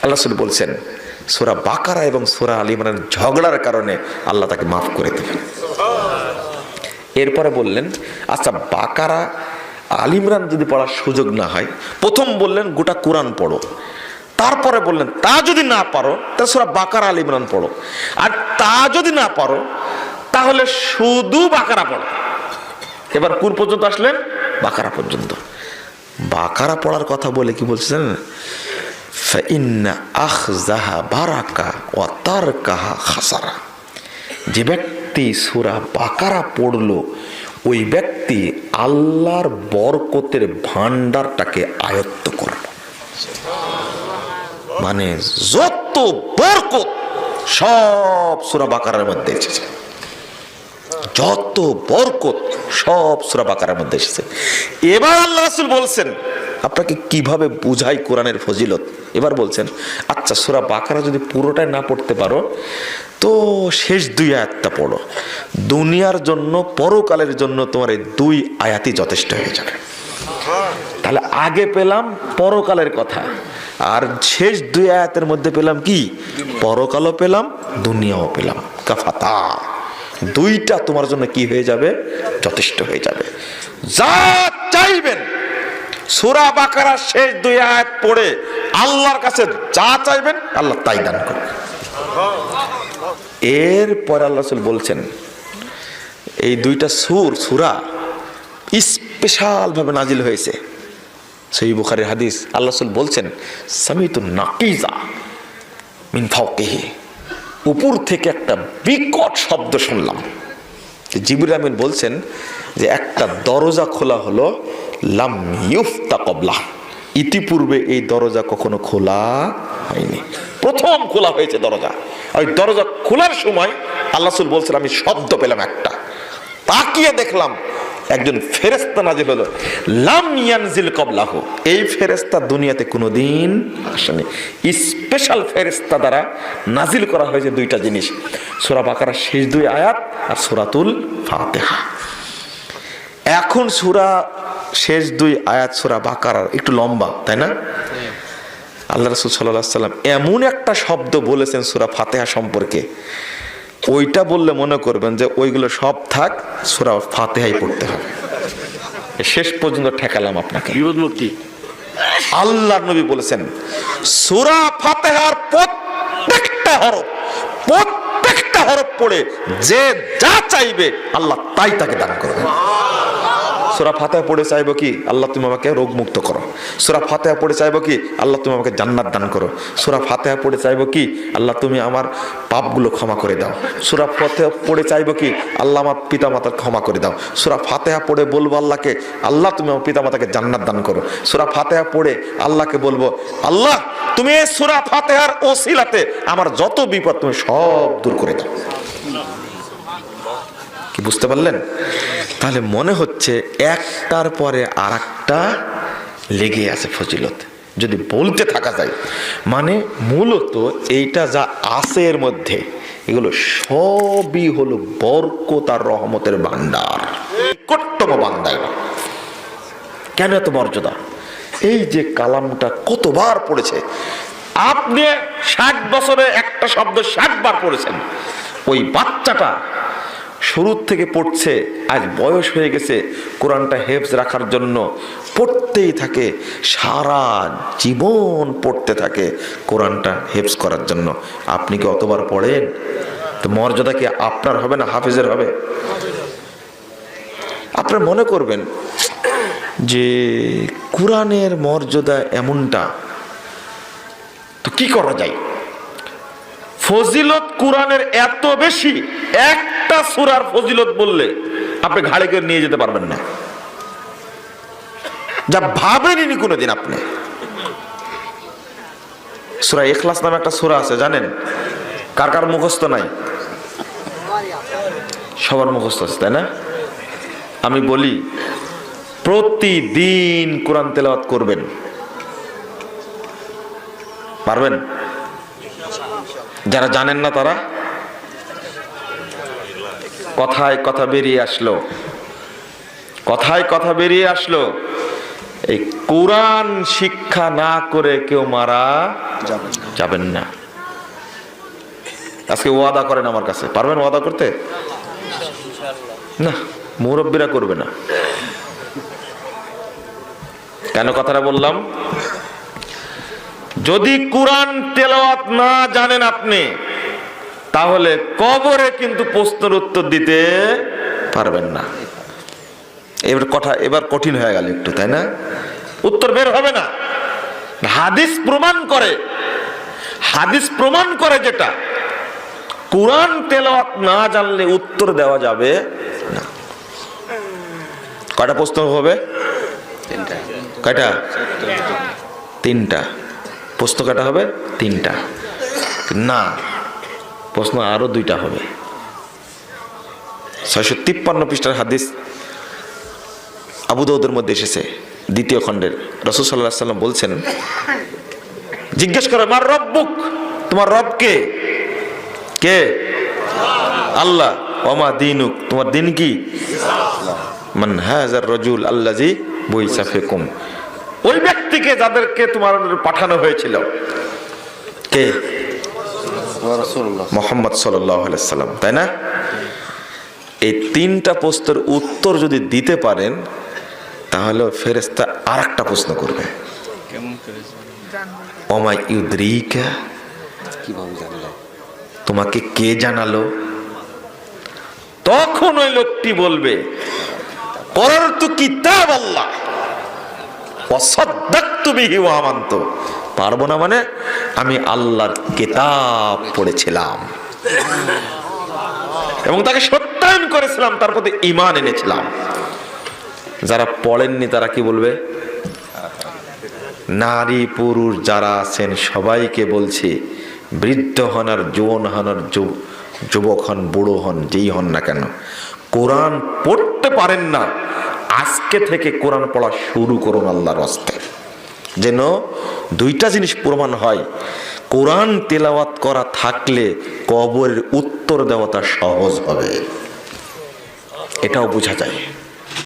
আল্লাহ রাসূল বলছেন সূরা বাকারা এবং সূরা আলে ইমরানের ঝগড়ার কারণে আল্লাহ তাকে মাফ করে দেবেন। এরপরে বললেন আচ্ছা বাকারা আলে ইমরান যদি পড়ার সুযোগ না হয়, প্রথম বললেন গোটা কোরআন পড়ো, তারপরে বললেন তা যদি না পারো তাহলে সূরা বাকারা আলে ইমরান পড়ো, আর তা যদি না পারো তাহলে শুধু বাকারা পড়ো। এবার কোন পর্যন্ত আসলেন? বাকারা পর্যন্ত। বাকারা পড়ার কথা বলে কি বলছে জানেন? ফাইন্না আখযাহা বারাকা ওয়া তারকাহা খাসারা। যে ব্যক্তি সূরা বাকারা পড়লো ওই ব্যক্তি আল্লাহর বরকতের ভান্ডারটাকে আয়ত্ত করলো। মানে যত বরকত সব সূরা বাকারার মধ্যে এসেছে, যত বরকত সব সূরা বাকারার মধ্যে এসেছে। এবার আল্লাহ রাসূল বলছেন আপনাকে কিভাবে বুঝাই কোরআনের ফজিলত। এবার বলছেন আচ্ছা সূরা বাকারা যদি পুরোটাই না পড়তে পারো তো শেষ 2 আয়াতটা পড়ো, দুনিয়ার জন্য পরকালের জন্য তোমার এই 2 আয়াতই যথেষ্ট হয়ে যাবে। তাহলে আগে পেলাম পরকালের কথা, আর শেষ 2 আয়াতের মধ্যে পেলাম কি? পরকালও পেলাম, দুনিয়াও পেলাম। কাফাতা, 2টা তোমার জন্য কি হয়ে যাবে? যথেষ্ট হয়ে যাবে। যা চাইবেন সূরা বাকারার শেষ 2 আয়াত পড়ে আল্লাহর কাছে যা চাইবেন আল্লাহ তাই দান করবেন। এরপর আল্লাহ রাসূল বলছেন এই 2টা সূরা স্পেশাল ভাবে নাজিল হয়েছে। সহিহ বুখারীর হাদিস, আল্লাহ রাসূল বলছেন সামিতু নাকিজা মিন ফাওকিহি, উপর থেকে একটা বিকট শব্দ শুনলাম। জিবরিল আমিন বলছেন যে একটা দরজা খোলা হলো, লাম ইউফতা ক্বাবলা, ইতিপূর্বে এই দরজা কখনো খোলা হয়নি, প্রথম খোলা হয়েছে দরজা। ওই দরজা খোলার সময় আল্লাহ রাসূল বলছেন আমি শব্দ পেলাম একটা, তাকিয়ে দেখলাম একজন ফেরেশতা নাজিল হলো, লাম ইয়ানজিল ক্বাবলাহু, এই ফেরেশতা দুনিয়াতে কোনোদিন আসেনি। স্পেশাল ফেরেশতা দ্বারা নাজিল করা হয়েছে 2টা জিনিস, সূরা বাকারার শেষ 2 আয়াত আর সূরাতুল ফাতিহা। এখন সূরা শেষ 2 আয়াত সূরা বাকারার একটু লম্বা, তাই না? আল্লাহ রাসূল সাল্লাল্লাহু আলাইহি ওয়াসাল্লাম এমন একটা শব্দ বলেছেন সূরা ফাতিহা সম্পর্কে, ওইটা বললে মনে করবেন যে ওইগুলো সব থাক, সূরা ফাতিহাই পড়তে হবে। শেষ পর্যন্ত ঠেকালাম আপনাকে, বিপদ মুক্তি। আল্লাহর নবী বলেছেন সূরা ফাতিহার প্রত্যেকটা হরফ পড়ে যে যা চাইবে আল্লাহ তাই তাকে দান করবেন। সূরা ফাতিহা পড়ে চাইবো কি? আল্লাহ তুমি আমাকে রোগ মুক্ত করো। সূরা ফাতিহা পড়ে চাইবো কি? আল্লাহ তুমি আমাকে জান্নাত দান করো। সূরা ফাতিহা পড়ে চাইবো কি? আল্লাহ তুমি আমার পাপগুলো ক্ষমা করে দাও। সূরা ফাতিহা পড়ে চাইবো কি? আল্লাহ আমার পিতামাতার ক্ষমা করে দাও। সূরা ফাতিহা পড়ে বলবো আল্লাহকে আল্লাহ তুমি আমার পিতামাতাকে জান্নাত দান করো। সূরা ফাতিহা পড়ে আল্লাহকে বলবো আল্লাহ তুমি এই সূরা ফাতিহার ওসিলাতে আমার যত বিপদ তুমি সব দূর করে দাও। কি বুঝতে পারলেন? তাহলে মনে হচ্ছে একটার পরে আরেকটা লেগে আছে ফজিলত, যদি বলতে থাকা যায়। মানে মূলত এইটা যা আছে এর মধ্যে এগুলো সবই হলো বরকত আর রহমতের ভান্ডার, কর্তব্য বান্দায়। কেন এত মর্যাদা? এই যে কালামটা কতবার পড়েছে, আপনি 60 বছরে একটা শব্দ 60 বার পড়েছেন, ওই বাচ্চাটা শুরুর থেকে পড়ছে, আজ বয়স হয়ে গেছে, কোরআনটা হেফজ রাখার জন্য পড়তেই থাকে, সারা জীবন পড়তে থাকে কোরআনটা হেফজ করার জন্য। আপনি কি অতবার পড়েন? তো মর্যাদা কি আপনার হবে না হাফেজের হবে? আপনারা মনে করবেন যে কোরআনের মর্যাদা এমনটা, তো কি করা যায়? ফজিলত কোরআনের এত বেশি, একটা সূরার ফজিলত বললে আপনি ঘাড়ে করে নিয়ে যেতে পারবেন না, যা ভাবেননি কোনোদিন আপনি। সূরা ইখলাস নামে একটা সূরা আছে, জানেন? কার কার মুখস্থ নাই? সবার মুখস্থ আছে, তাই না? আমি বলি প্রতিদিন কোরআন তেলাওয়াত করবেন, পারবেন? যারা জানেন না তারা কথায় কথা বেরিয়ে আসলো, এই কোরআন শিক্ষা না করে কেউ মারা যাবেন না। আজকে ওয়াদা করেন আমার কাছে, পারবেন ওয়াদা করতে? না, মুরব্বীরা করবে না। কেন কথাটা বললাম? যদি কোরআন তেলাওয়াত না জানেন আপনি, তাহলে কবরে কিন্তু প্রশ্নের উত্তর দিতে পারবেন না। এবার কঠিন হয়ে গেল একটু, তাই না? উত্তর বের হবে না। হাদিস প্রমাণ করে যেটা, কোরআন তেলাওয়াত না জানলে উত্তর দেওয়া যাবে না। কয়টা প্রশ্ন হবে? কয়টা? তিনটা প্রশ্ন। কয়টা হবে? তিনটা না, প্রশ্ন আরো দুইটা হবে। 653 পৃষ্ঠার হাদিস আবু দাউদের মধ্যে এসেছে, 2য় খণ্ডের। রাসূল সাল্লাল্লাহু আলাইহি ওয়াসাল্লাম বলছেন, জিজ্ঞেস করে, মার রব্বুক, তোমার রব কে? কে? আল্লাহ। ওমা দীনুক, তোমার দিন কি? মান হাযার রাজুল আল্লাযী বুইসা ফিকুম, ওই ব্যক্তিকে যাদেরকে তোমার পাঠানো হয়েছিল। কে? মুহাম্মদ সাল্লাল্লাহু আলাইহি ওয়াসাল্লাম, তাই না? এই তিনটা প্রশ্নের উত্তর যদি দিতে পারেন, তাহলে ফেরেশতা আরেকটা প্রশ্ন করবে, ওমা ইউদরিকা, কিভাবে জানলে? তোমাকে কে জানালো? তখন ওই লোকটি বলবে, করারতু কিতাব আল্লাহ ওয়া সাদ্দাকতু বিহি ওয়া আমানতু। পারবো না মানে আমি আল্লাহর কিতাব পড়েছিলাম এবং তাকে সত্যায়ন করেছিলাম, তার প্রতি ঈমান এনেছিলাম। যারা পড়েননি তারা কি বলবে? নারী পুরুষ যারা আছেন সবাইকে বলছি, বৃদ্ধ হন আর যৌবন হন আর যুবক হন, বুড়ো হন, যেই হন না কেন, কোরআন পড়তে পারেন না, আজকে থেকে কোরআন পড়া শুরু করুন আল্লাহর রাস্তায়, যেন দুইটা জিনিস প্রমাণ হয়। কোরআন তেলাওয়াত করা থাকলে কবরের উত্তর দেওয়াটা সহজ হবে, এটাও বোঝা যায়।